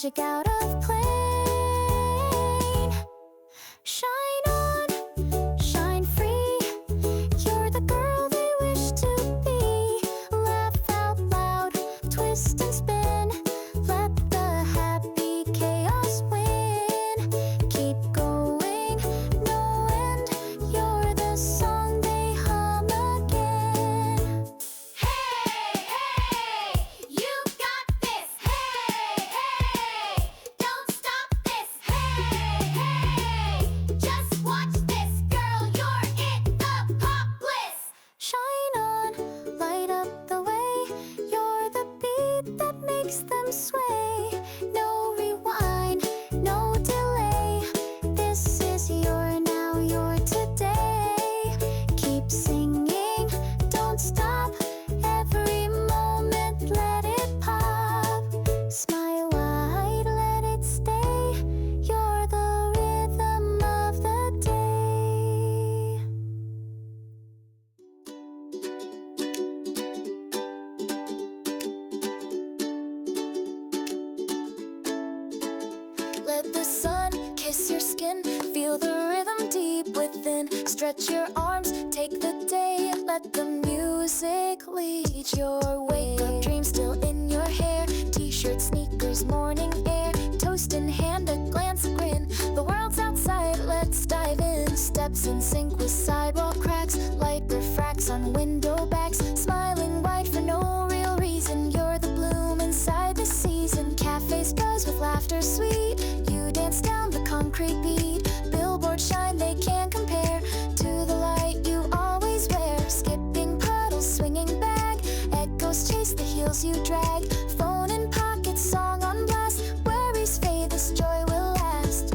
magic out of plain. Shine on, shine free. You're the girl they wish to be. Laugh out loud, twist and spin. Let the happy chaos win. Keep going, no end. You're the song they hum again. Hey, hey, you got this. Hey, hey, don't stop this. Hey, hey, just watch this. Girl, you're in the pop bliss. Shine on, light up the way. You're the beat that makes them sway. No rewind, no delay. This is your now, your today. Keep singing, don't stop. Every moment, let it pop. Smile wide, let it stay. You're the rhythm of the day. Let the sun kiss your skin. Feel the rhythm deep within. Stretch your arms, take the day. Let the music lead your way. Wake up dreams still in your hair. T-shirt, sneakers, morning air. Toast in hand, a glance, a grin. The world's outside, let's dive in. Steps in sync with sidewalk cracks. Light refracts on window backs. Smiling wide for no real reason. You're the bloom inside the season. Cafes buzz with laughter sweet. You dance dance down the concrete beat. Billboards shine, they can't compare to the light you always wear. Skipping puddles, swinging bag, echoes chase the heels you drag. Phone in pocket, song on blast, worries fade, this joy will last.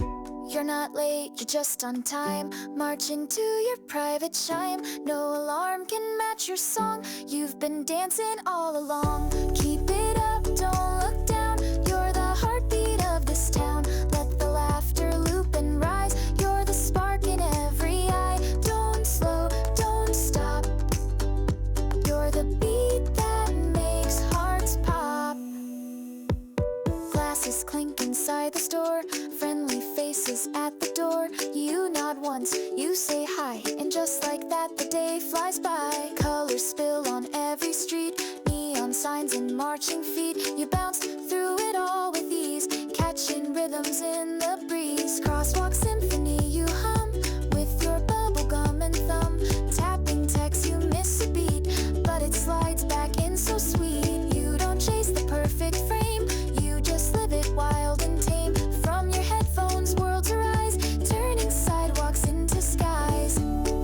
You're not late, you're just on time, marching to your private chime. No alarm can match your song, you've been dancing all along. Keep it up, don't look down, you're the heartbeat of this town. Let the laughter loop and rise, you're the spark in every eye. Don't slow, don't stop, you're the beat that makes hearts pop. Glasses clink inside the store, friendly faces at the door. You nod once, you say hi, and just like that the day flies by. Colors spill on every street, neon signs and marching feet. You bounce through it all with ease, catching rhythms in the breeze. Crosswalk symphony you hum, with your bubble gum and thumb. Tapping text you miss a beat, but it slides back in so sweet. You don't chase the perfect frame, you just live it wild and tame. From your headphones worlds arise, turning sidewalks into skies.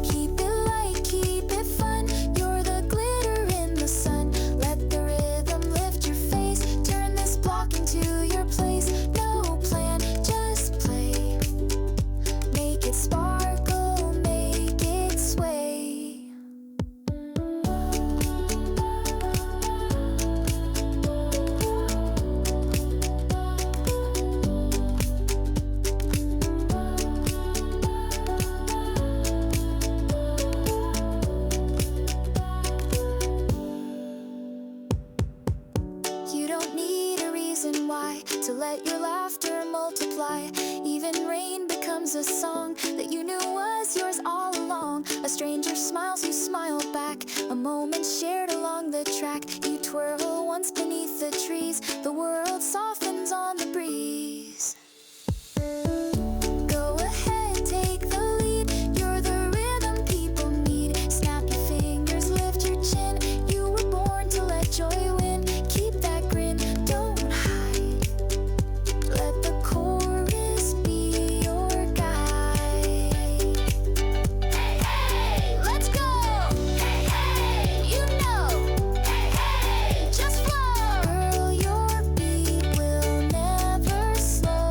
Keep it light, keep it fun, you're the glitter in the sun. Let the rhythm lift your face, turn this block into your place. No plan, just play, make it sparkle, make it sway. You don't need a reason why to let your laughter multiply. Even rain becomes a song that you knew was yours all along. A stranger smiles, you smile back, a moment shared along the track. You twirl once beneath the trees, the world softens on the breeze. Go ahead, take the lead, you're the rhythm people need. Snap your fingers, lift your chin, you were born to let joy win. Keep that grin, don't hide, let the chorus be your guide. Hey, hey, let's go. Hey, hey, you know. Hey, hey, just flow. Girl, your beat will never slow.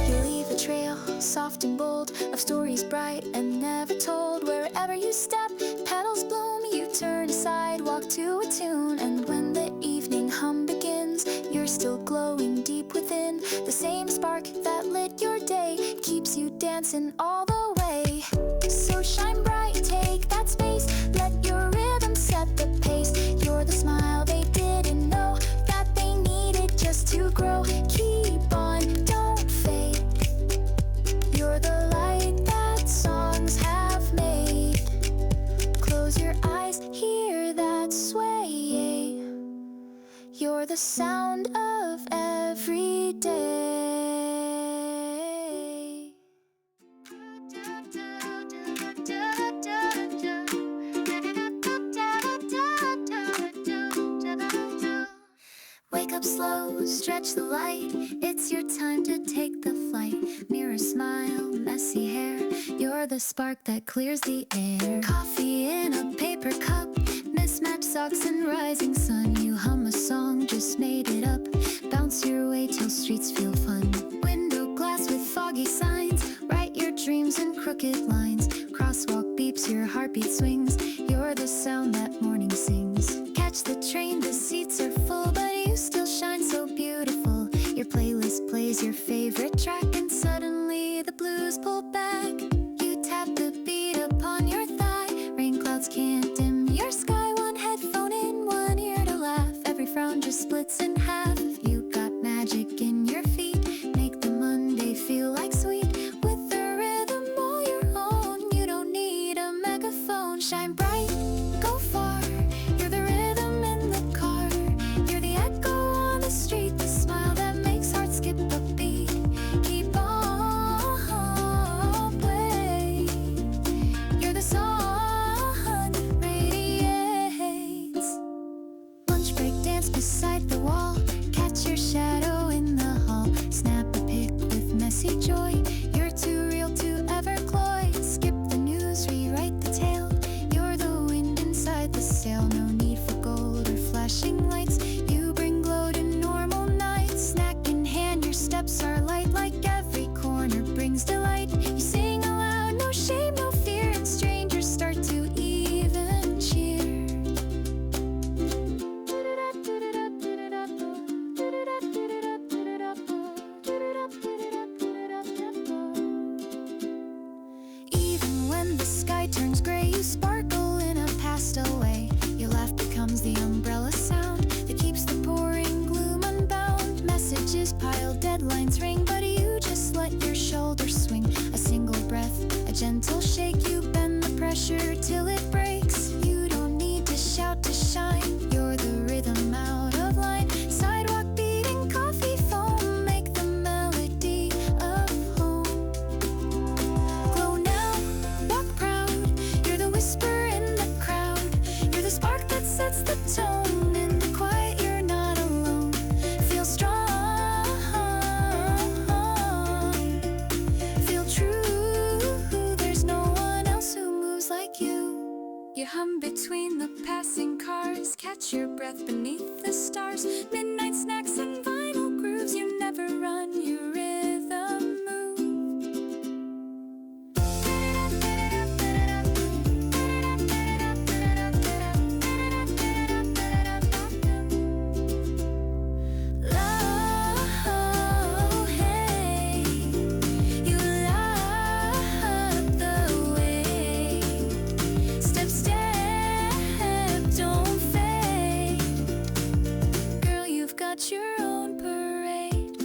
You leave a trail, soft and bold, of stories bright and never told. Wherever you step, petals bloom, you turn aside, walk to a tune. And when the evening hum begins, you're still glowing deep within. The same spark that lit your day keeps you dancing all the way. So shine bright, take that space, let your rhythm set the pace. You're the smile they didn't know that they needed just to grow. Keep on, don't fade, you're the light that songs have made. Close your eyes, hear that sway, you're the sound of every day. Wake up slow, stretch the light, it's your time to take the flight. Mirror smile, messy hair, you're the spark that clears the air. Coffee in a paper cup, mismatched socks and rising sun. You hum a song, just made it up, bounce your way till streets feel fun. Window glass with foggy signs, write your dreams in crooked lines. Crosswalk beeps, your heartbeat swings, you're the sound that morning sings. Catch the train, the seats are full, but you still shine so beautiful. Your playlist plays your favorite track, and suddenly the blues pull back. You tap the beat upon your thigh, rain clouds can't dim your sky. One headphone in, one ear to laugh, every frown just splits in half. You got magic in your feet, make the Monday feel like sweet. With the rhythm all your own, you don't need a megaphone. Shine bright, go far, you're the rhythm in the car. You're the echo on the street, the smile that makes hearts skip a beat. Keep on play, you're the sun radiates. Lunch break dance beside the wall, catch your shadow in the hall. Snap a pic with messy see joy. You're too real to ever cloy. Skip the news, rewrite the tale. You're the wind inside the sail. No need for gold or flashing lights. You bring glow to normal nights. Snack in hand, your steps are light. Like every corner brings delight. You sing aloud, no shame, no fear. And strangers start to even cheer. Even when the sky turns gray, you sparkle in a pastel way. Your laugh becomes the umbrella sound that keeps the pouring gloom unbound. Messages pile, deadlines ring, but you just let your shoulders swing. A single breath, a gentle shake. You bend the pressure till it breaks. You don't need to shout to shine. You're the rhythm out of line. Sidewalk beating, coffee foam make the melody of home. Glow now, walk proud. You're the whisper in the crowd. You're the spark that sets the tone. In the quiet, you're not alone. Feel strong, feel true. There's no one else who moves like you. You hum between the passing cars. Catch your breath beneath the stars. Midnight snacks and vinyl grooves. You never run, your rhythm move. Oh, hey, you light the way. Step, don't fade. Girl, you've got your own parade.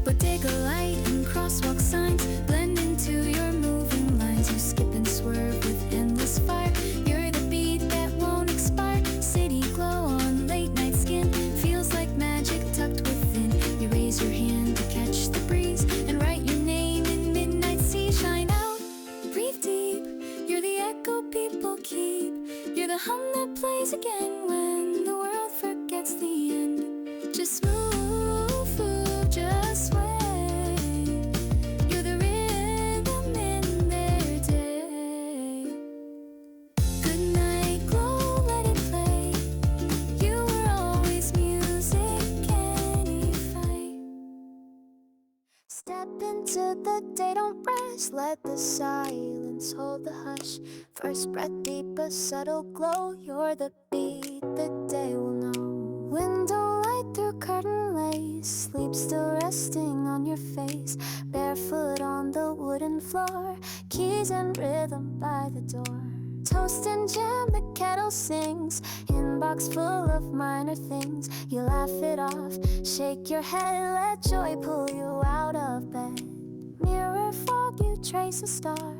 Bodega light and crosswalk signs blend into your moving lines. You skip and swerve with endless fire. You're the beat that won't expire. City glow on late night skin feels like magic tucked within. You raise your hand to catch the breeze and write your name in midnight sea. Shine out, breathe deep. You're the echo people keep. You're the hum that plays again when the world forgets the end. Just move, just sway. You're the rhythm in their day. Good night, glow, let it play. You were always music, any fight. Step into the day, don't rush. Let the silence hold the hush. First breath deep, a subtle glow. You're the beat the day will know. Window light through curtain lace. Sleep still resting on your face. Barefoot on the wooden floor. Keys and rhythm by the door. Toast and jam, the kettle sings. Inbox full of minor things. You laugh it off, shake your head. Let joy pull you out of bed. Mirror fog, you trace a star.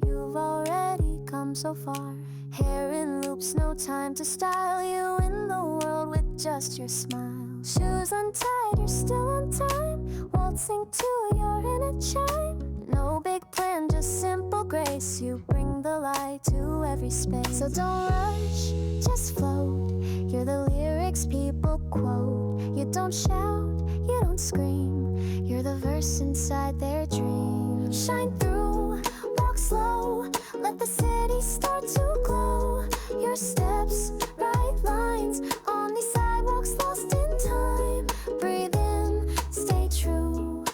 You've already come so far. Hair in loops, no time to style. You in the world with just your smile. Shoes untied, you're still on time. Waltzing to your inner chime. No big plan, just simple grace. You bring the light to every space. So don't rush, just float. You're the lyrics people quote. You don't shout, you don't scream. You're the verse inside their dream. Shine through, walk slow. Let the city start to glow. Your steps, right lines on these sidewalks lost in time. Breathe in, stay true.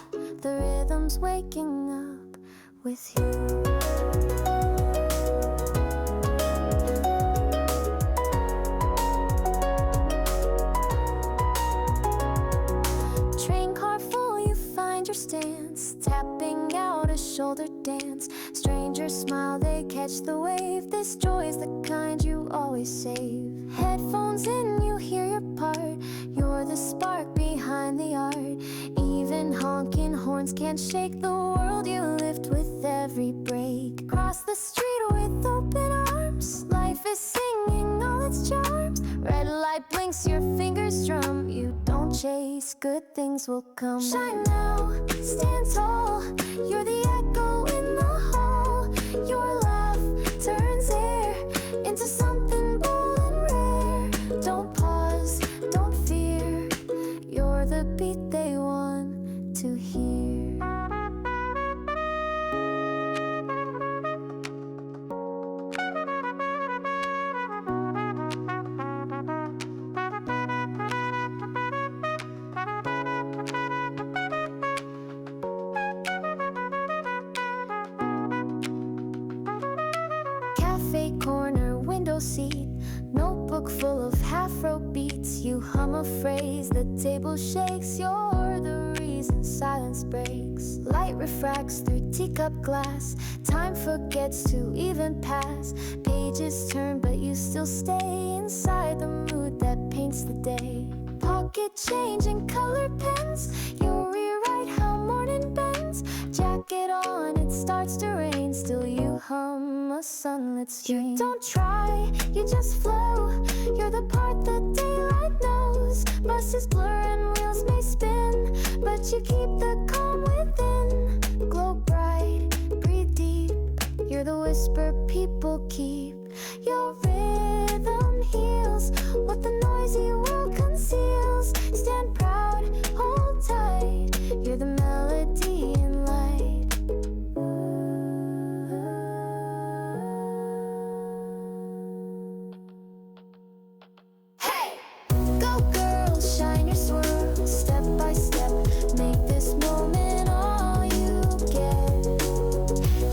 The rhythm's waking up with you. Train car full, you find your stance. Tapping out a shoulder dance. Strangers smile, they catch the wave. This joy's the kind you always save. Headphones in, you hear your part. You're the spark behind the art. Even honking horns can't shake the world you lift with every break. Cross the street with open arms. Life is singing all its charms. Red light blinks, your fingers strum. You don't chase, good things will come. Shine now, stand tall. You're the echo in the hall. Your laugh turns air into something bold and rare. Don't pause, don't fear. You're the beat they want to hear. Cafe corner, window seat, notebook full of half-wrote beats. You hum a phrase, the table shakes. You're the reason silence breaks. Light refracts through teacup glass. Time forgets to even pass. Pages turn, but you still stay inside the mood that paints the day. Pocket change and colored pens. You rewrite how morning bends. Jacket on, it starts to rain. Still you hum a sunlit stream. You don't try, you just flow. You're the part that daylight knows. Buses blur and wheels may spin, but you keep the calm within. Glow bright, breathe deep. You're the whisper people keep. Your rhythm heals what the noisy world conceals. Stand proud, hold tight. You're the melody in light. Hey! Go girl, shine your swirl. Step by step, make this moment all you get.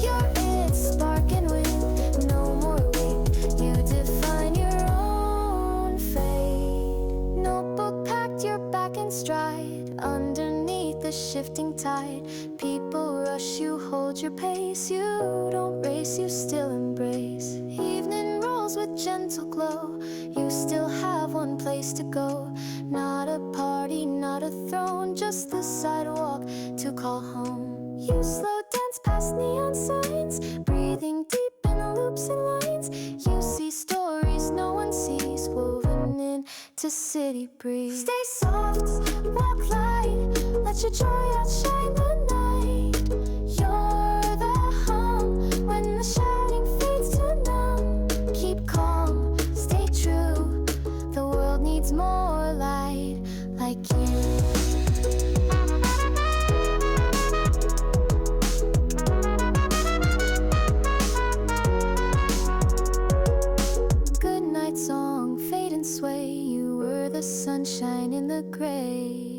You're it, spark and wind. No more wait, you define your own fate. Notebook packed, your back in stride. Underneath the shifting tide, people rush, you hold your pace. You don't race, you still embrace. Evening rolls with gentle glow. You still have one place to go. Not a party, not a throne, just the sidewalk to call home. You slow dance past neon signs, breathing deep in the loops and lines. You see stories no one sees, woven into city breeze. Stay soft, walk light, let your joy outshine the night. You're the hum when the shouting fades to numb. Keep calm, stay true. The world needs more light like you. Good night song, fade and sway. You were the sunshine in the gray.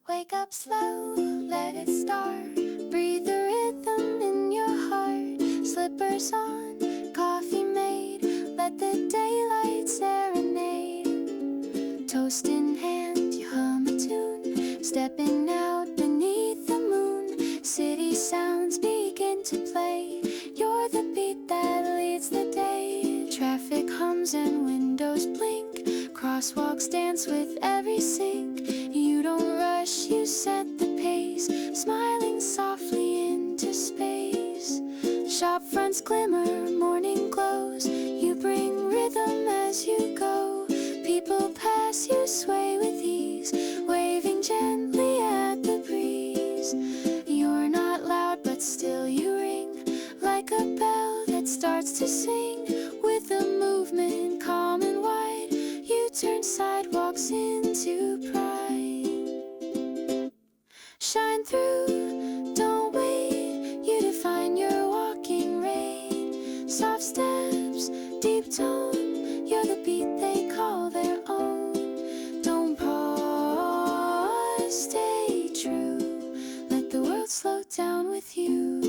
Wake up slow, let it start. Breathe the rhythm in your heart. Slippers on, coffee made. Let the daylight serenade. Toast in hand, you hum a tune. Stepping out beneath the moon. City sounds begin to play. You're the beat that leads the day. Traffic hums and windows blink. Crosswalks dance with every sync. You don't rush, you set the pace. Smiling softly into space. Shop fronts glimmer, morning glows. You bring rhythm as you go. People pass, you sway with ease. Waving gently at the breeze. You're not loud but still you ring. Like a bell that starts to sing. With a movement calm and wide, you turn sidewalks into pride. Shine through, don't wait. You define your walking rain. Soft steps, deep tone. You're the beat they call their own. Don't pause, stay true. Let the world slow down with you.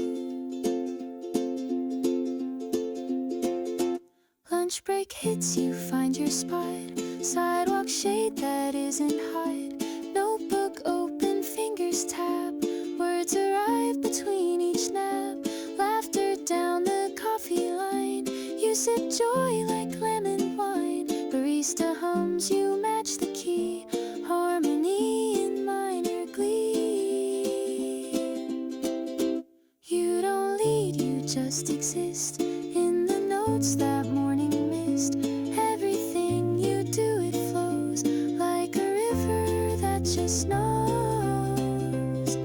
Lunch break hits, you find your spot. Sidewalk shade that isn't hot. Notebook open, fingers tap. Words arrive between each nap. Laughter down the coffee line. You sip joy like lemon wine. Barista hums, you match the key. Harmony in minor glee. You don't lead, you just exist. In the notes that morning mist. Everything you do, it flows like a river that just knows.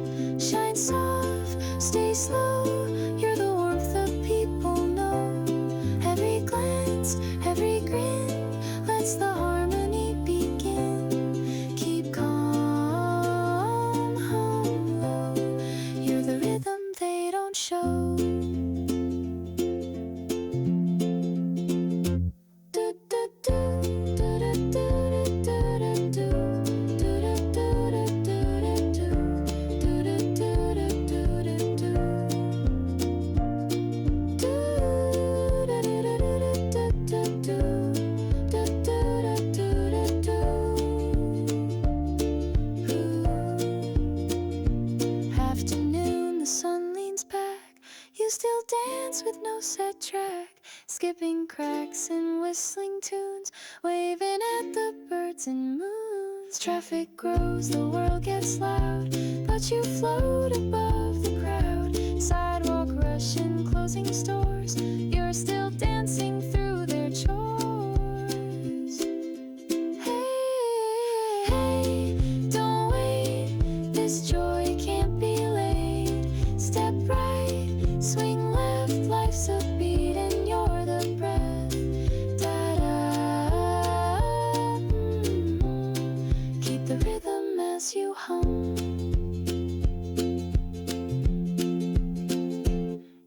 Shine soft, stay slow. You're the warmth of people know. that track, skipping cracks and whistling tunes, waving at the birds and moons. Traffic grows, the world gets loud, but you float above the crowd. Sidewalk rush and closing stores, you're still dancing through their chores. Hey, hey, don't wait, this joy can't be late. Step right, swing left, life's a beat and you're the breath. Da-da, keep the rhythm as you hum.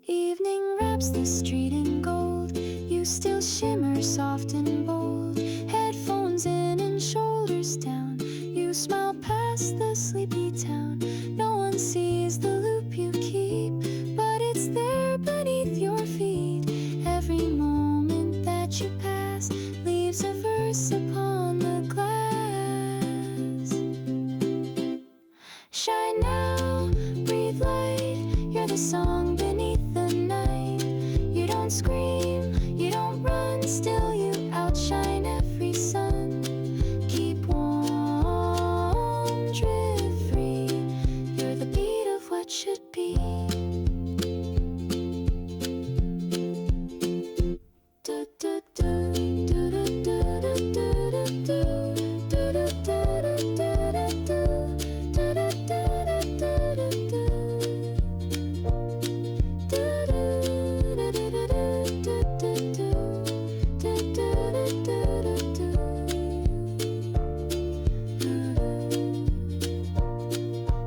Evening wraps the street in gold, you still shimmer soft and bold. Headphones in and shoulders down, you smile past the sleepy town. No one sees the loop you keep, but it's there beneath your feet. Every moment that you pass leaves a verse upon the glass. Shine now, breathe light, you're the song beneath the night. You don't scream, you don't run, still you outshine every sun. Keep warm, drift free, you're the beat of what should be. Do, do, do, do, do, do, do, do, do, do,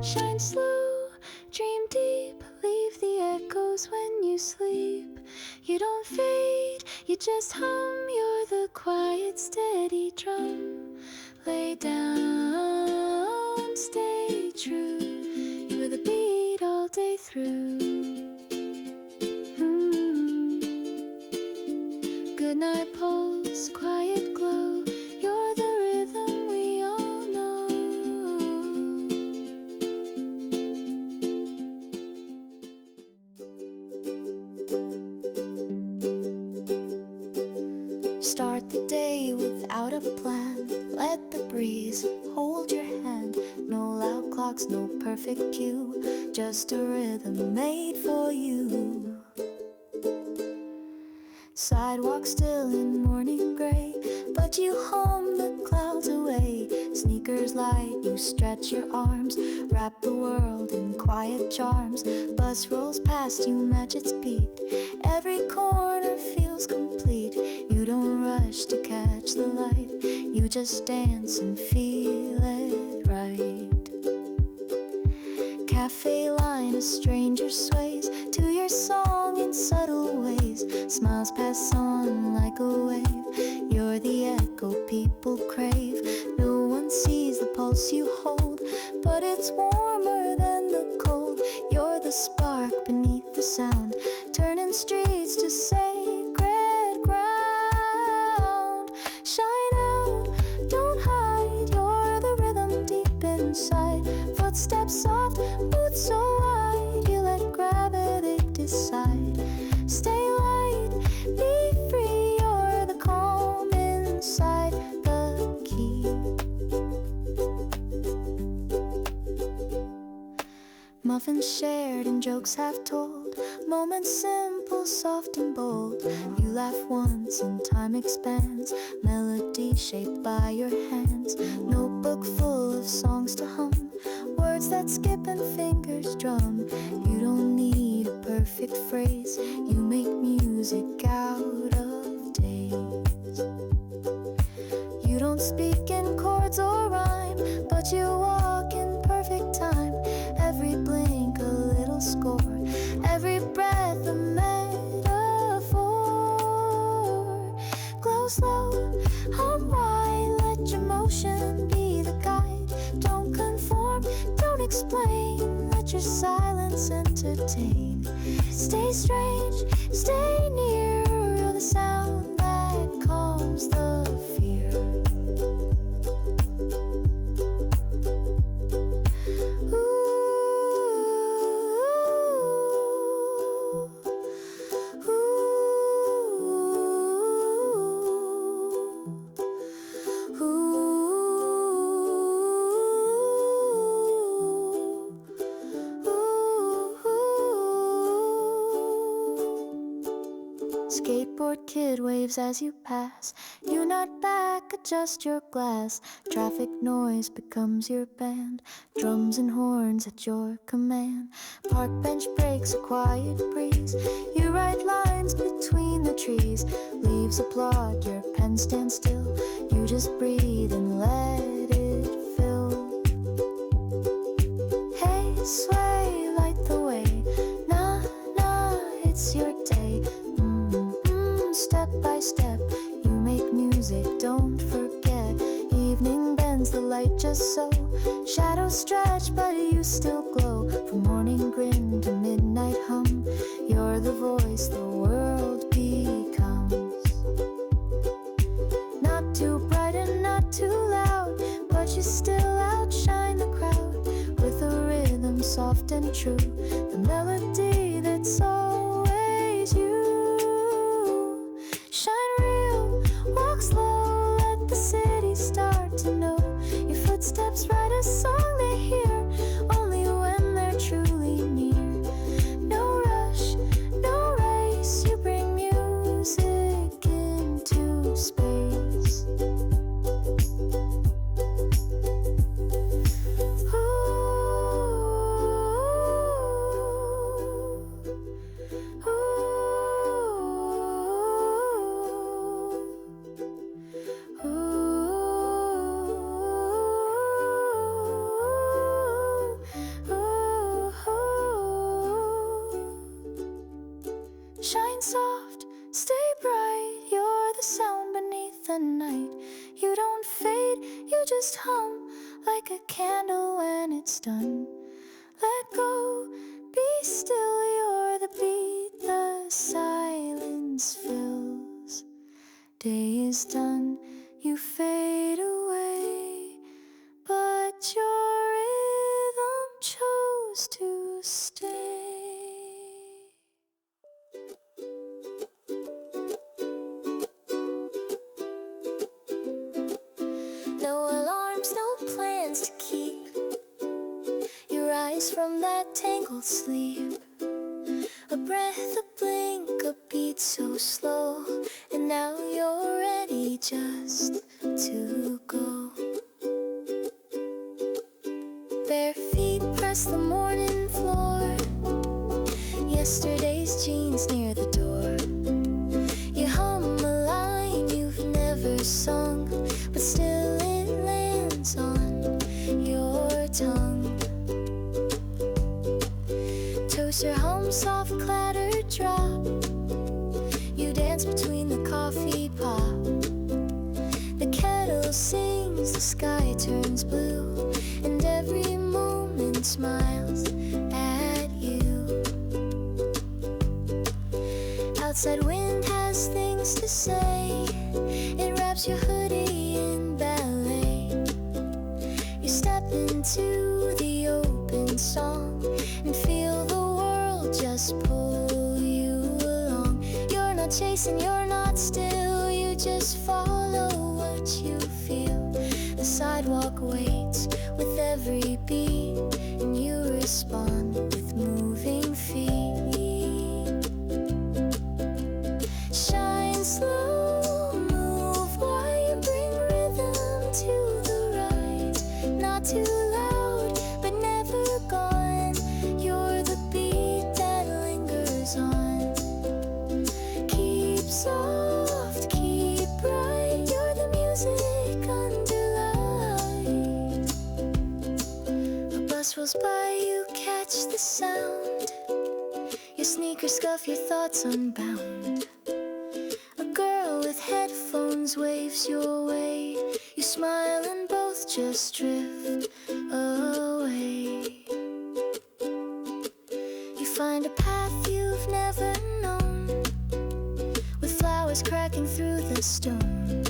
Shine slow, dream deep, leave the echoes when you sleep. You don't fade, you just hum, you're the quiet, steady drum. Lay down, stay true, you are the beat all day through. Good night pulse, quiet glow, you're the rhythm we all know. Start the day without a plan, let the breeze hold your hand. No loud clocks, no perfect cue, just a rhythm made for you. Sidewalk still in morning gray, but you hum the clouds away. Sneakers light, you stretch your arms, wrap the world in quiet charms. Bus rolls past, you match its beat, every corner feels complete. You don't rush to catch the light, you just dance and feel it right. Cafe line, a stranger sways to your song in subtle ways. Smiles pass on like a wave, you're the echo people crave. No one sees the pulse you hold, but it's warmer than the cold. You're the spark beneath the sound, turning streets to sacred ground. Shine out, don't hide, you're the rhythm deep inside. Footsteps soft, boots so wide, you let gravity decide. Stay light, be free, you're the calm inside the key. Muffins shared and jokes half told, moments simple, soft and bold. You laugh once and time expands, melody shaped by your hands. Notebook full of songs to hum, words that skip and fingers drum. You don't need a perfect phrase, you make music out of days. You don't speak in chords or rhyme, but you walk in perfect time. Every blink a little score, every breath a metaphor. Glow slow, hum wide, let your motion be the guide. Don't conform, don't explain, let your silence entertain. Stay strange, stay near, you're the sound that calms the fear. Ooh, ooh. Skateboard kid waves as you pass. You nod back, adjust your glass. Traffic noise becomes your band. Drums and horns at your command. Park bench breaks a quiet breeze. You write lines between the trees. Leaves applaud, your pen stands still. You just breathe and let it fill. Hey, sway, light the way. Nah, nah, it's your day. Step by step, you make music, don't forget. Evening bends, the light just so. Shadows stretch, but you still glow. From morning grin to midnight hum, you're the voice the world becomes. Not too bright and not too loud, but you still outshine the crowd. With a rhythm soft and true, the melody that's always you. Shine real, walk slow, let the city start to know. Your footsteps write a song they hear, only when they're truly near. No rush, no race, you bring music into space. Shine soft, stay bright, you're the sound beneath the night. You don't fade, you just hum like a candle when it's done. Let go, be still, you're the beat the silence fills. Day is done, you fade away, but your rhythm chose to stay. No alarms, no plans to keep you rise from that tangled sleep. A breath, a blink, a beat so slow, and now you're ready just to go. Bare feet press the morning floor. Yesterday's jeans near the door. You hum a line you've never sung, but still it lands on your tongue. Toaster hum, soft clatter drop. You dance between the coffee pot. The kettle sings, the sky turns blue, and every moment smiles at you. Outside wind has things to say. It wraps your hoodie in ballet. You step into the open song and feel the world just pull you along. You're not chasing, you're not still, you just follow what you feel. The sidewalk waits with every beat, and you respond with moving feet. Shine slow, move while you bring rhythm to the right. Not too loud, but never gone. You're the beat that lingers on. Keep soft, keep bright. You're the music under light. A bus rolls by, you catch the sound. Your sneakers scuff, your thoughts unbound. A girl with headphones waves your way. You smile and both just drift away. You find a path you've never known, with flowers cracking through the stone.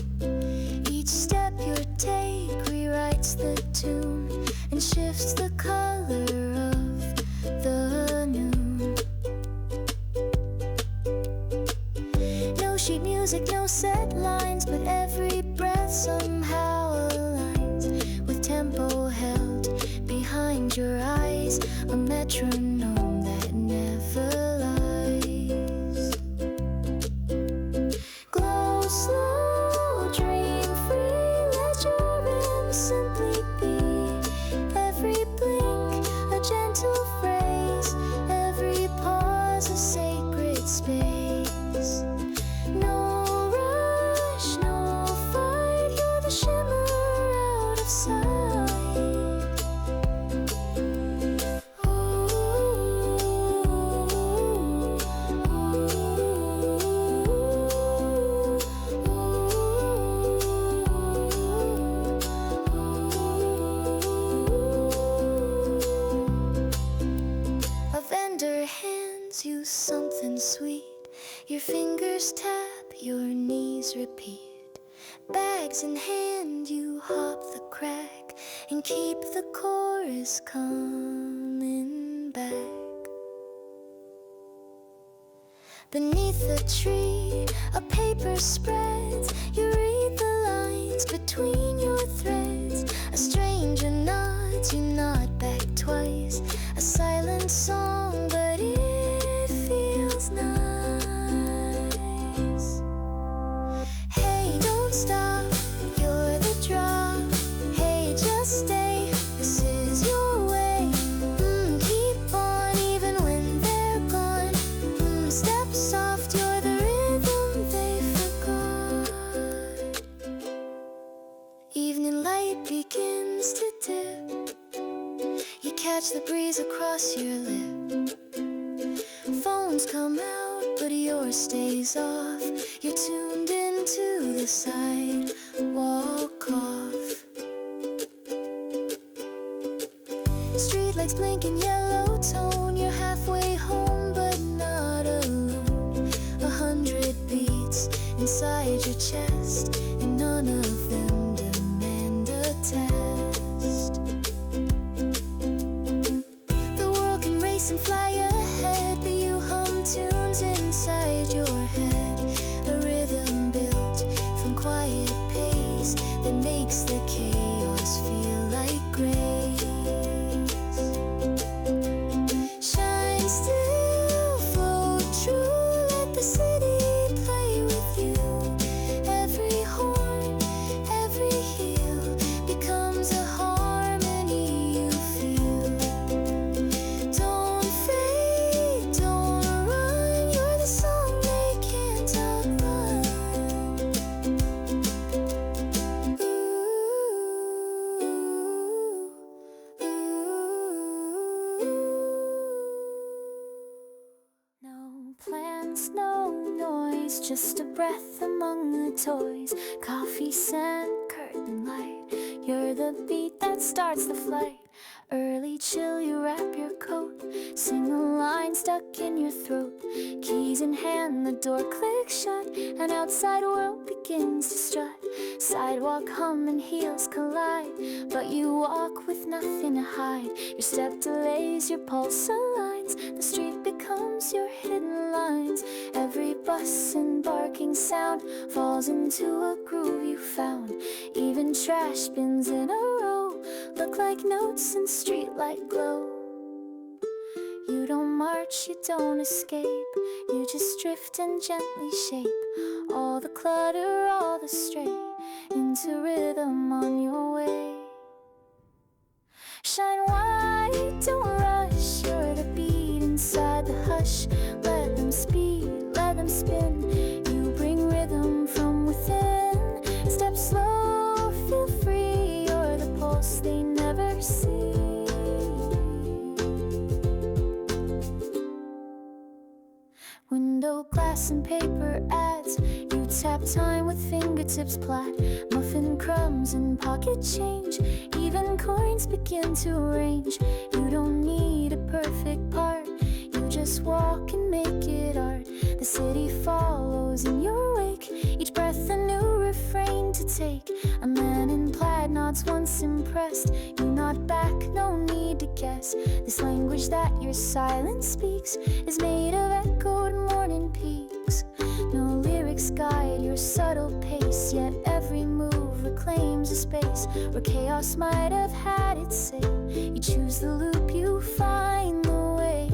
Each step you take rewrites the tune and shifts the color of the noon. No sheet music, no set lines, but every breath somehow aligns with tempo held behind your eyes. A metronome that never lies. fingers tap, your knees repeat. Bags in hand, you hop the crack and keep the chorus coming back. Beneath a tree, a paper spreads. You read the lines between your threads. A stranger nods, you nod back twice. A silent song, but it feels nice. Hey, don't stop, you're the drop. Hey, just stay, this is your way. Keep on even when they're gone. Step soft, you're the rhythm they forgot. Evening light begins to dip. You catch the breeze across your lip. Phones come out, but yours stays off. You're tuned into the sidewalk off. Streetlights blinking yellow tone. You're halfway home, but not alone. 100 beats inside your chest, and none of them demand a test. The world can race and fly ahead, but you hum tunes inside your head. A rhythm built from quiet pace that makes the chaos feel like grace. Shine still, float true, let the city play with you. Every horn, every heel becomes a harmony you feel. Don't fade, don't run, you're the song they can't outrun. No plans, no noise, just a breath among the toys. Coffee scent, curtain light, you're the beat that starts the flight. Early chill, you wrap your coat, sing a line stuck in your throat. Keys in hand, the door clicks shut, an outside world begins to strut. Sidewalk hum and heels collide, but you walk with nothing to hide. Your step delays, your pulse aligns, the street becomes your hidden lines. Every bus and barking sound falls into a groove you found. Even trash bins in a row look like notes in streetlight glow. You don't march, you don't escape, you just drift and gently shape all the clutter, all the stray, into rhythm on your way. Shine white, don't rush, you're the beat inside the hush. Let them speed, let them spin, you bring rhythm from within. Step slow, feel free, you're the pulse they never see. Window glass and paper ads, you tap time with fingertips plat. Muffin crumbs and pocket change, even coins begin to arrange. You don't need a perfect part, you just walk and make it art. The city follows in your wake, each breath a new refrain to take. A man in plaid nods once impressed, you nod back, no need to guess. This language that your silence speaks is made of echoed morning peaks. No lyrics guide your subtle pace, yet every move reclaims a space where chaos might have had its say. You choose the loop, you find the way.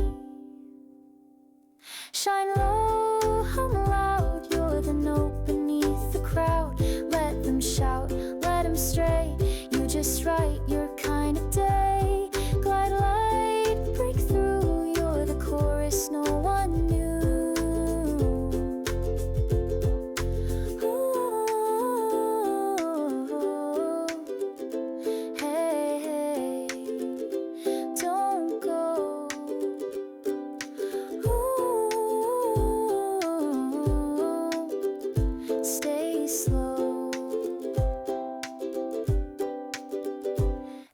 Shine low, hum loud, you're the note beneath the crowd. Let them shout, let them stray, you just write your kind of day. Glide light, break through, you're the chorus no one knew. Hey, hey, don't go. Stay slow.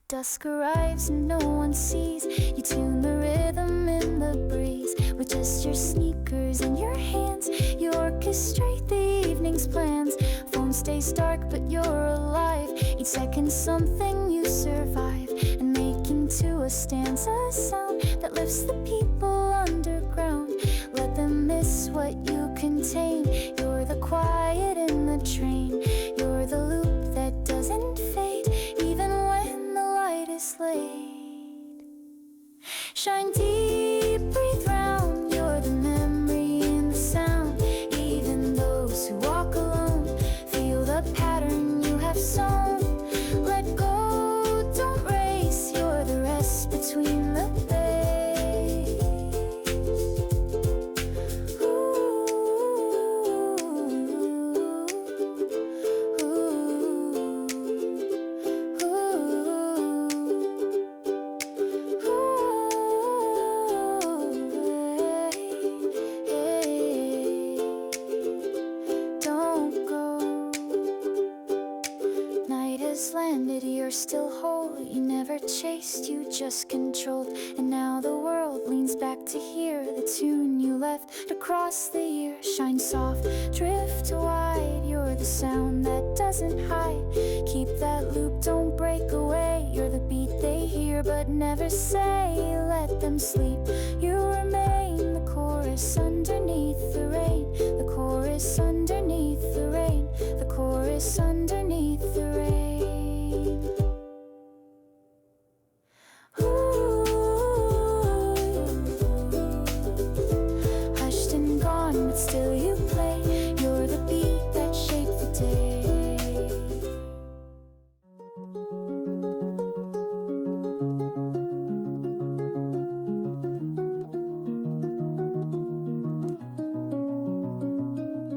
Dusk arrives and no one sees. You tune the rhythm in the breeze with just your sneakers in your hands. You orchestrate the evening's plans. Phone stays dark, but you're alive. Each second something you survive, and make into a stanza sound that lifts the people underground. Let them miss what you contain. You're the quiet in the train. You're the loop that doesn't fade, even when the light is late. Shine deep, breathe round. You're the memory in the sound. Even those who walk alone feel the pattern you have sown. Let go, don't race. You're the rest between the days. Don't go. Night has landed, you're still whole. You never chased, you just controlled. And now the world leans back to hear the tune you left across the year. Shine soft, drift wide. You're the sound that doesn't hide. Keep that loop, don't break away. You're the beat they hear but never say. Let them sleep, you remain. The chorus underneath the rain. The chorus underneath the rain. The chorus underneath the rain. Hushed and gone, but still you play. You're the beat that shaped the day.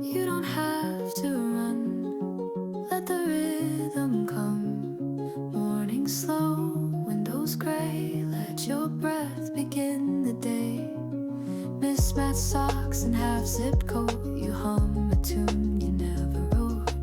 You don't have to run, let the rhythm come. Morning slow, windows gray, let your breath begin the day. Mismatched socks and half-zipped coat, you hum a tune you never wrote.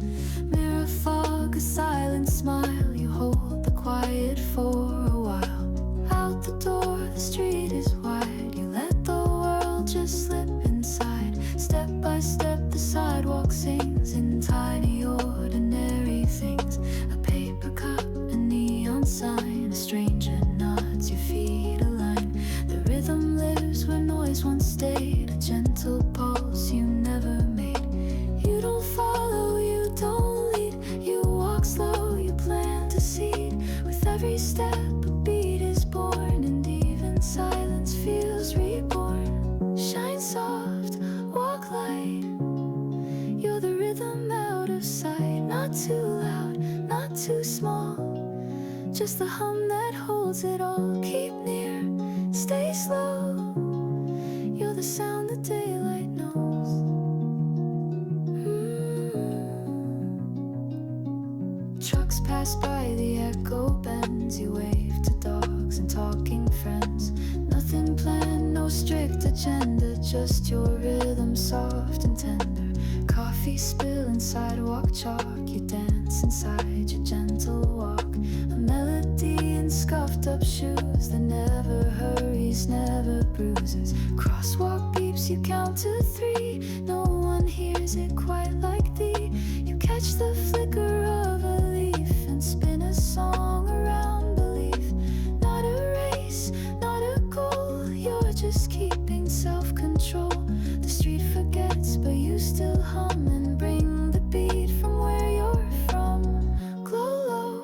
Mirror fog, a silent smile, you hold the quiet for a while. Out the door, the street is wide, you let the world just slip inside. Step by step, the sidewalk sings in tiny ordinary things. A paper cup, a neon sign, a stranger nods, your feet align. The rhythm lives where noise once stayed, a gentle pulse you never made. You don't follow, you don't lead, you walk slow, you plant a seed. With every step a beat is born, and even silence feels reborn. Shine soft, walk light. You're the rhythm out of sight. Not too loud, not too small, just the hum that holds it all. Keep near, stay slow. You're the sound that daylight knows. Trucks pass by, the echo bends. You wave to dogs and talking friends. Nothing planned, no strict agenda, just your rhythm soft and tender. Coffee spill and sidewalk chalk, you dance inside your gentle walk. A melody in scuffed up shoes that never hurries, never bruises. Crosswalk beeps, you count to 3. No one hears it quite like thee. You catch the flicker of a leaf and spin a song around belief. Not a race, not a goal, you're just keeping self-control. The street forgets, but you still hum and bring the beat from where you're from. Glow low,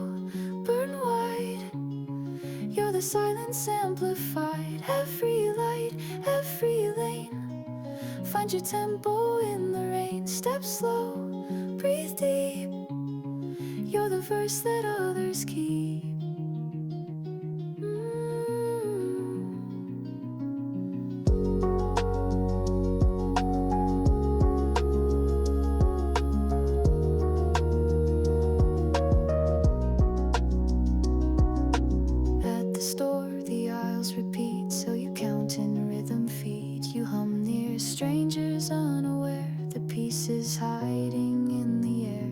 burn wide, you're the silence amplified. Every light, every lane, find your tempo in the rain. Step slow, breathe deep, you're the verse that others keep. At the store, the aisles repeat, so you count in rhythm feet. You hum near strangers unaware, the pieces hiding in the air.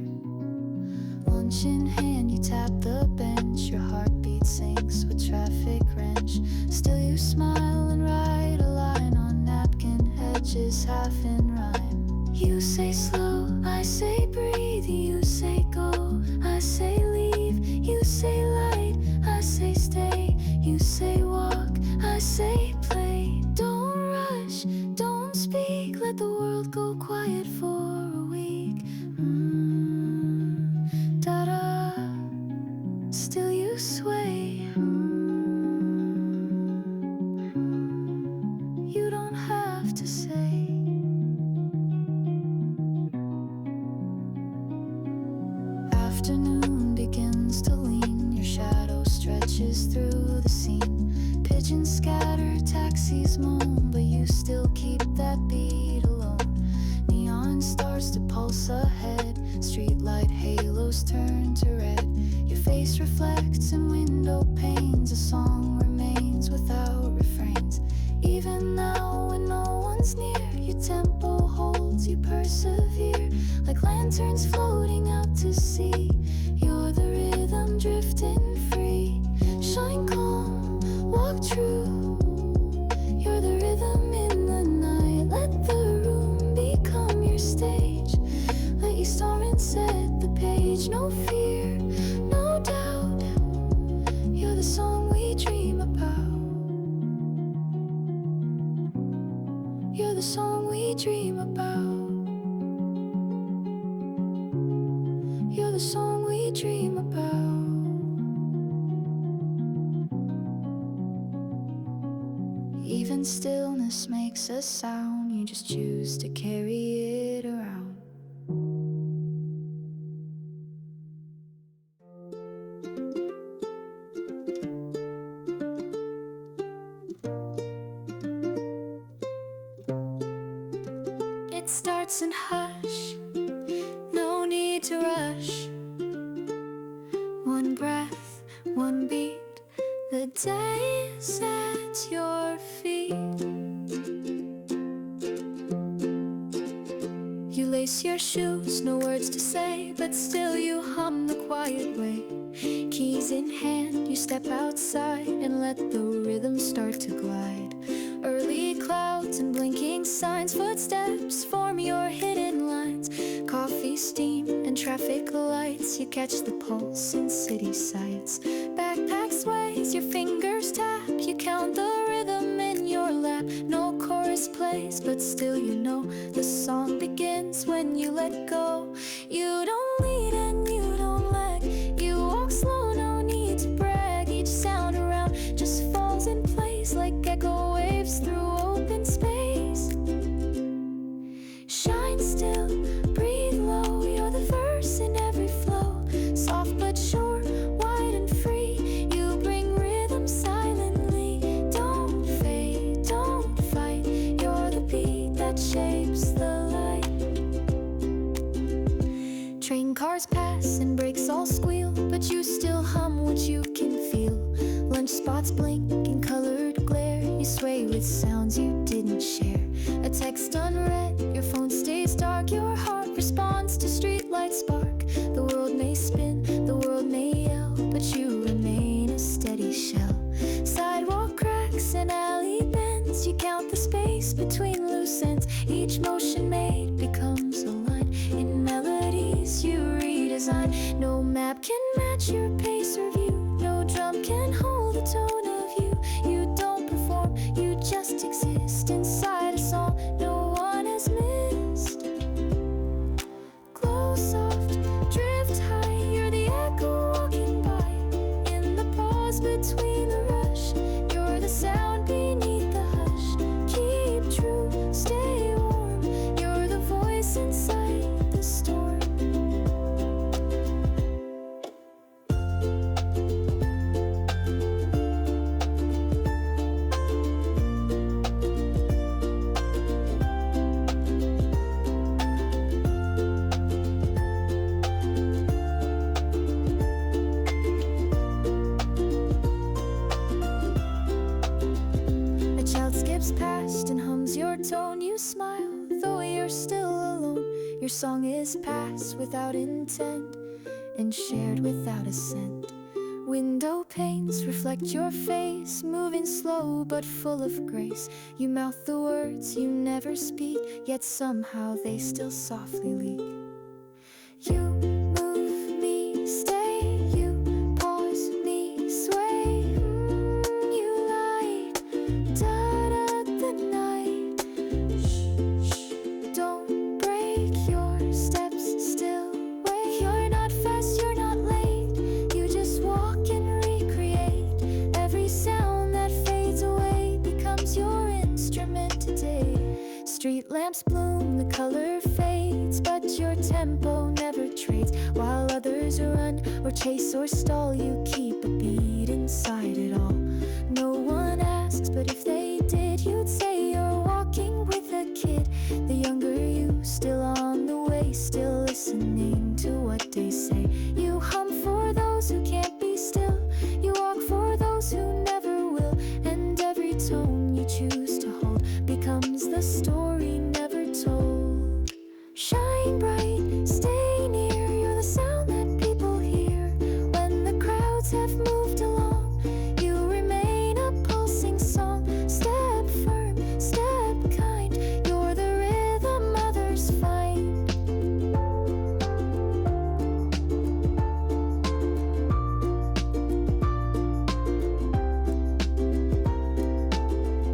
Lunch in hand, you tap the bench, your heartbeat sinks with traffic wrench. Still you smile and write a line on napkin, edges half in rhyme. You say slow, I say breathe. You say go, I say leave. You say light, I say stay. You say walk, I say play. Don't rush, don't speak. Let the world go quiet for a week. Da-da. Still you sway. You don't have to say. Afternoon begins to lean. Your shadow stretches through the scene. Pigeons scatter, taxis moan, but you still keep that beat alone. Neon starts to pulse ahead. Streetlight halos turn to red. Your face reflects in window panes. A song remains without refrains. Even now when no one's near, your tempo holds, you persevere. Like lanterns floating out to sea, you're the rhythm drifting free. Shine calm, walk true. You're the rhythm in the night. Let the room become your stage. Let you star and set the page. No fear, no doubt. You're the song we dream about. You're the song we dream about. You're the song we dream about. Even stillness makes a sound. You just choose to carry it around. It starts in hush, no need to rush. One breath, one beat, the day's at your feet. You lace your shoes, no words to say, but still you hum the quiet way. Keys in hand, you step outside and let the rhythm start to glide. Early clouds and blinking signs, footsteps form your hidden lines. Coffee, steam, and traffic lights, you catch the pulse in city sights. Backpack sways, your fingers tap, you count the rhythm in your lap. No chorus plays, but still you know the song begins when you let go. You don't lead and you don't lag, you walk slow, no need to brag. Each sound around just falls in place like echo waves through open space. Shine still, breathe low, you're the verse in every flow. Soft but sure, wide and free, you bring rhythm silently. Don't fade, don't fight, you're the beat that shapes the light. Train cars pass and brakes all squeal, but you still hum what you can feel. Lunch spots blink in colored glare, you sway with sounds you didn't share. A text unread, your phone stays dark, your heart responds to streetlight spark. The world may spin, the world may yell, but you remain a steady shell. Sidewalk cracks and alley bends, you count the space between loose ends. Each motion made becomes a line in melodies you redesign. No map can match your pace or view, no drum can hold the tone of you. You don't perform, you just exist inside a song no one has missed. Glow soft, drift high, you're the echo walking by. In the pause between the rush, you're the sound beneath the hush. Keep true, stay warm, you're the voice inside the storm. A child skips past and hums your tone. You smile, though you're still alone. Your song is passed without intent and shared without a scent. Window panes reflect your face, moving slow but full of grace. You mouth the words you never speak, yet somehow they still softly leak. You move me, stay, you pause me, sway. You light, da-da the night. Shh, shh, don't break your steps, still wait. You're not fast, you're not late. You just walk and recreate. Every sound that fades away becomes your instrument today. Street lamps bloom, the color fades, but your tempo never trades. While others run or chase or stall, you keep a beat inside it all. No one asks, but if they did, you'd say you're walking with a kid. The younger you, still on the way, still listening to what they say. You hum for those who can't be still. You walk for those who never will. And every tone you choose to hold becomes the story never told. Shine bright, stay near. You're the sound that people hear. When the crowds have moved along, you remain a pulsing song. Step firm, step kind. You're the rhythm others find.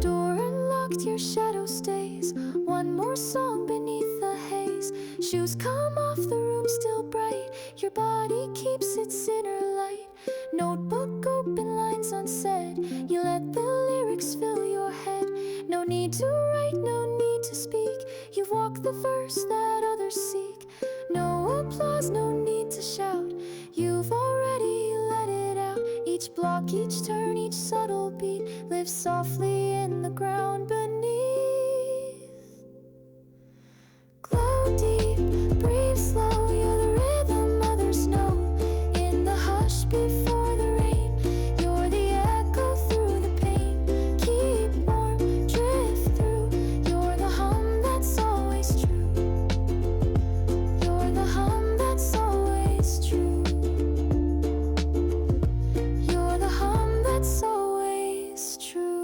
Door unlocked, your shadow stays. One more song beneath the haze. Shoes come off, the room still bright. Your body keeps its inner light. Notebook open, lines unsaid. You let the lyrics fill your head. No need to write, no need to speak. You've walked the verse that others seek. No applause, no need to shout. You've already let it out. Each block, each turn, each subtle beat lives softly in the ground beneath. Glow deep, breathe slow. You're the rhythm others know. In the hush before the rain, you're the echo through the pain. Keep warm, drift through. You're the hum that's always true. You're the hum that's always true. You're the hum that's always true.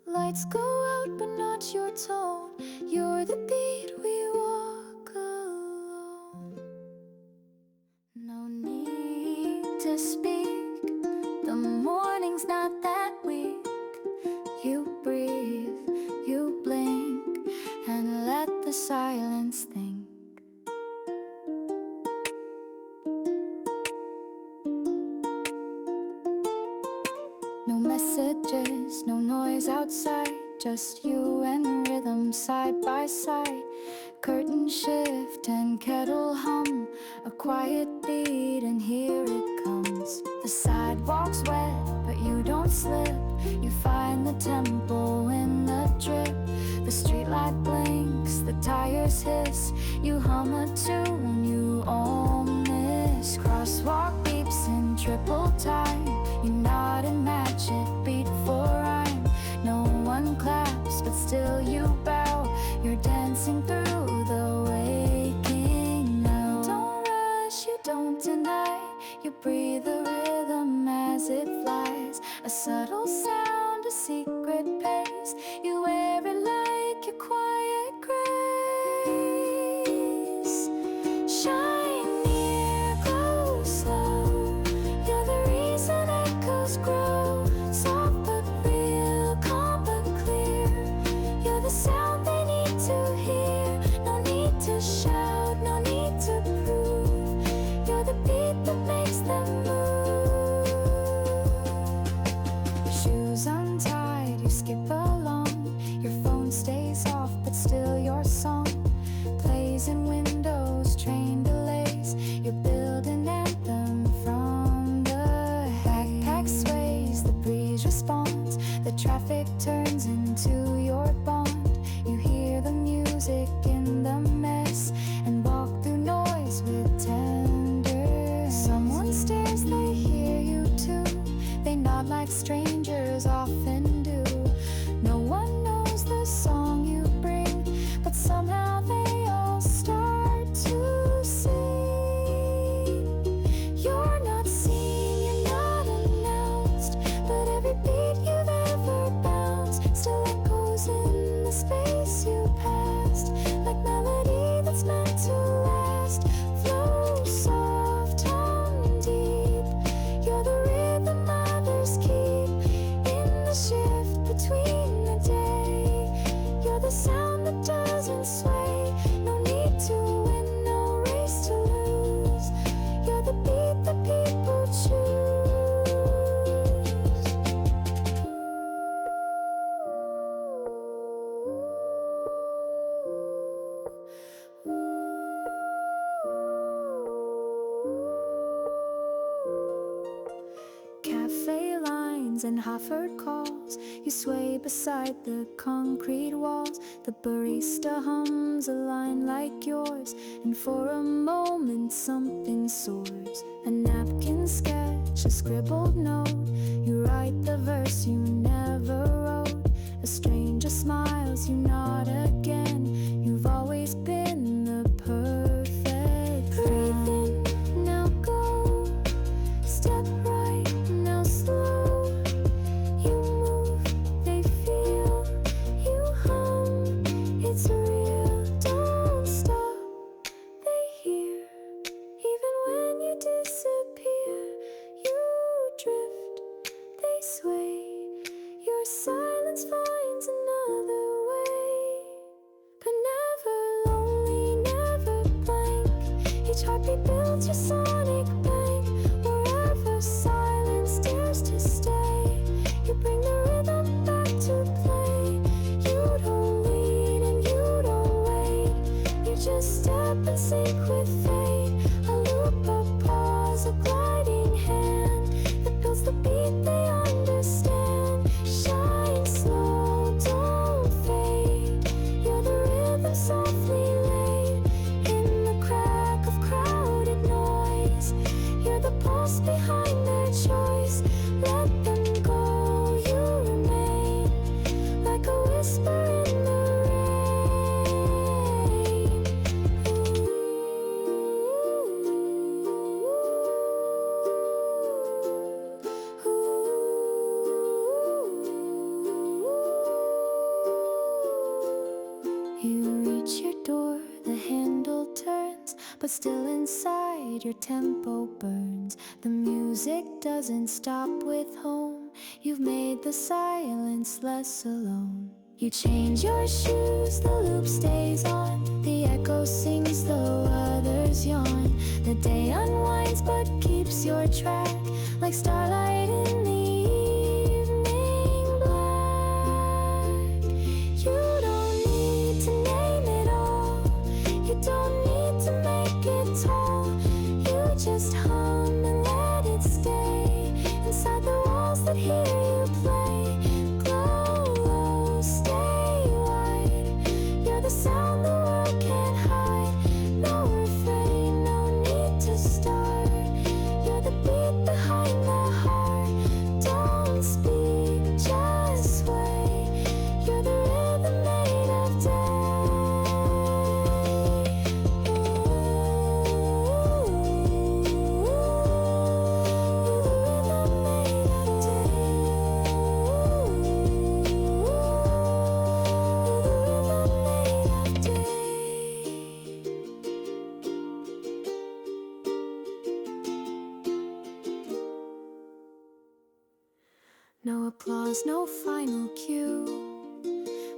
Lights go out, but not your tone. You're the beat we walk alone. No need to speak. The morning's not that weak. You breathe, you blink, and let the silence think. No messages, no noise outside. Just you and rhythm side by side. Curtain shift and kettle hum. A quiet beat and here it comes. The sidewalk's wet, but you don't slip. You find the tempo in the drip. The streetlight blinks, the tires hiss. You hum a tune you all miss. Crosswalk beeps in triple time. You nod and match it beat for rhyme. No one claps, but still you bow. You're dancing through the waking now. Don't rush, you don't deny. You breathe the rhythm as it flies. A subtle sound, a secret pace. You wear it like your quiet grace. Shine near, glow slow. You're the reason echoes grow. Soft but real, calm but clear. You're the sound they need to hear. No need to shout, no need to prove. You're the beat that makes them move. Shoes untied, you skip along. Your phone stays off, but still your song plays in windows, train delays. You build an anthem from the backpack sways. The breeze responds, the traffic turns into your bond. You hear the music in the mess and walk through noise with tender. Someone stares, they hear you too. They nod like strangers often do. No one knows the song you bring, but somehow they all start sounds and half-heard calls. You sway beside the concrete walls. The barista hums a line like yours, and for a moment something soars. A napkin sketch, a scribbled note. You write the verse you never wrote. A stranger smiles, you nod again. You've always been the perfect. Breathe in, now go. Step right, now slow. You move, they feel. You hum, it's real. Don't stop, they hear. Even when you disappear, you drift, they sway. Your silence finds another way. But never lonely, never blank. Each heartbeat builds your sonic bank. Wherever silence dares to stay, you bring the rhythm back to play. You don't lead and you don't wait. You just step and sync with fate. A loop, a pause, a gliding hand that builds the beat they understand. Shine slow, don't fade. You're the rhythm softly laid in the crack of crowded noise. You're the pulse behind their choice. Let them go, you remain like a whisper in the rain. You reach your door, the handle turns, but still inside your tempo burns. The music doesn't stop with home. You've made the silence less alone. You change your shoes, the loop stays on. The echo sings though others yawn. The day unwinds but keeps your track, like starlight in the evening black. You don't need to name it all. You don't need to make it tall. You just hum and let it stay inside the walls that hear you play. Glow low, stay wide. You're the sound the world can't hide. No refrain, no need to start. You're the beat behind the heart. Don't speak, just sway. You're the rhythm made of day. No applause, no final cue,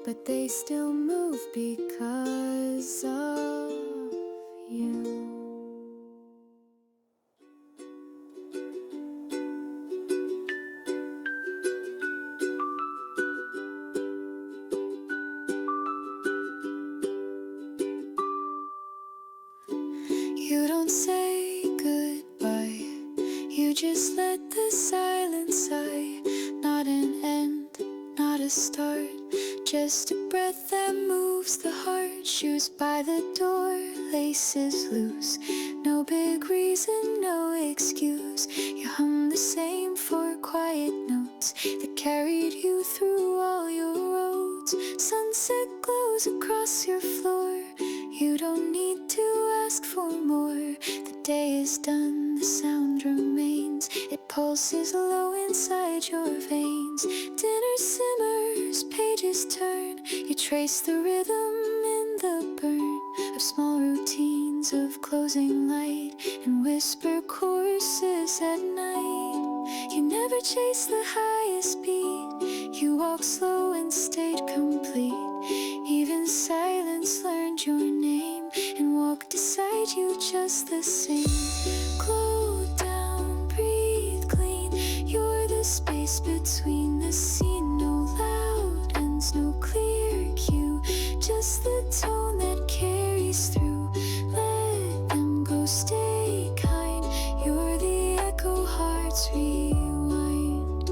but they still move because of you. You don't say goodbye, you just let the silence sigh. Not an end, not a start, just a breath that moves the heart. Shoes by the door, laces loose. No big reason, no excuse. You hum the same four quiet notes that carried you through all your roads. Sunset glows across your floor. You don't need to ask for more. The day is done, the sound remains. It pulses low inside your veins. Dinner simmers, pages turn. You trace the rhythm in the burn of small routines of closing light and whisper choruses at night. You never chase the highest beat. You walk slow and stayed complete. Even silence learned your name and walked beside you just the same. Glow down, breathe clean. You're the space between the scene. No loud ends, no clear cue, just the tone that carries through. Let them go, stay kind. You're the echo hearts rewind.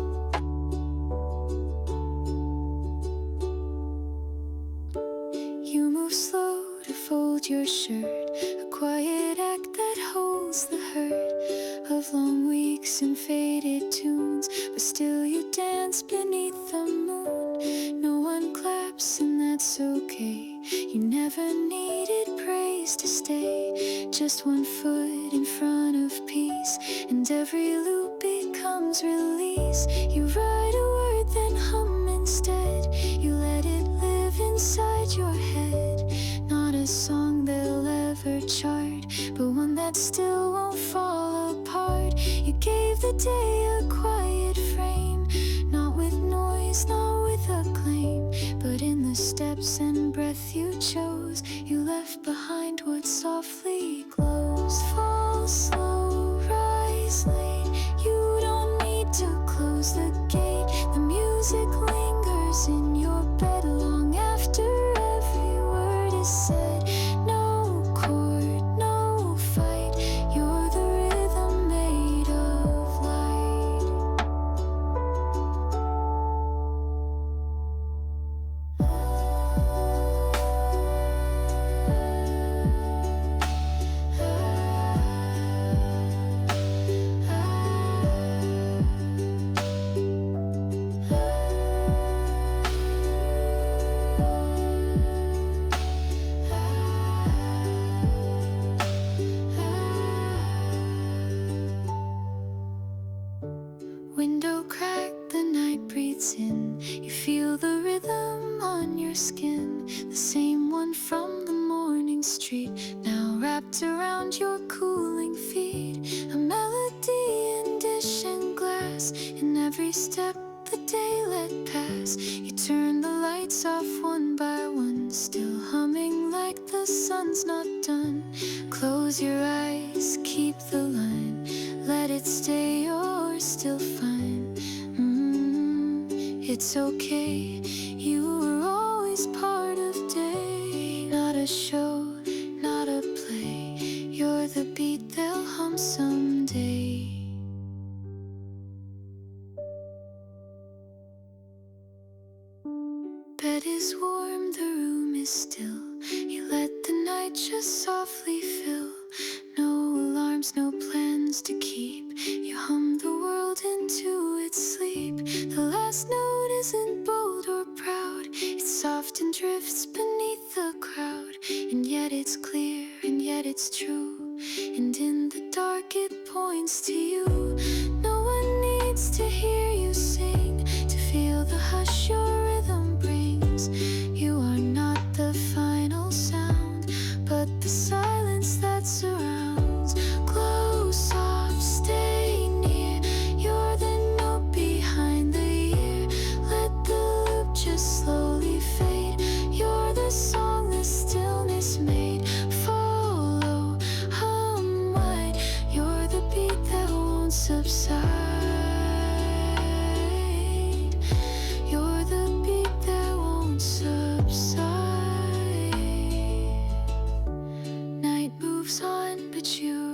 untucked your shirt, a quiet act that holds the hurt of long weeks and faded tunes. But still you dance beneath the moon. No one claps and that's okay. You never needed praise to stay. Just one foot in front of peace, and every loop becomes release. You write a word then hum instead. You let it live inside your head. Not a song they'll ever chart, but one that still won't fall apart. You gave the day a quiet frame, not with noise, not with acclaim, but in the steps and breath you chose. You left behind what softly glows. Fall slow, rise late. You don't need to close the gate. The music lingers in your bed long after every word is said. No chord, no fight. You're the rhythm made of light. Window crack, the night breathes in. You feel the rhythm on your skin, the same one from the morning street, now wrapped around your cooling feet. A melody in dish and glass, in every step the day let pass. You turn the lights off one by one, still humming like the sun's not done. Close your eyes, keep the line, let it stay, you're still fine. It's okay, you were always part of day. Not a show, not a play, you're the beat they'll hum someday. Bed is warm, the room is still. You let the night just softly fill. No alarms, no plans to keep. You hum the world into its sleep. The last note isn't bold or proud. It's soft and drifts beneath the crowd. And yet it's clear, and yet it's true. And in the dark it points to you. No one needs to hear you sing to feel the hush your rhythm brings. You are not the final sound, but the silence that surrounds. Close, soft, stay near. You're the note behind the ear. Let the loop just slowly fade. You're the song the stillness made. Follow, hum wide. You're the beat that won't subside. You're the beat that won't subside. Night moves on, but you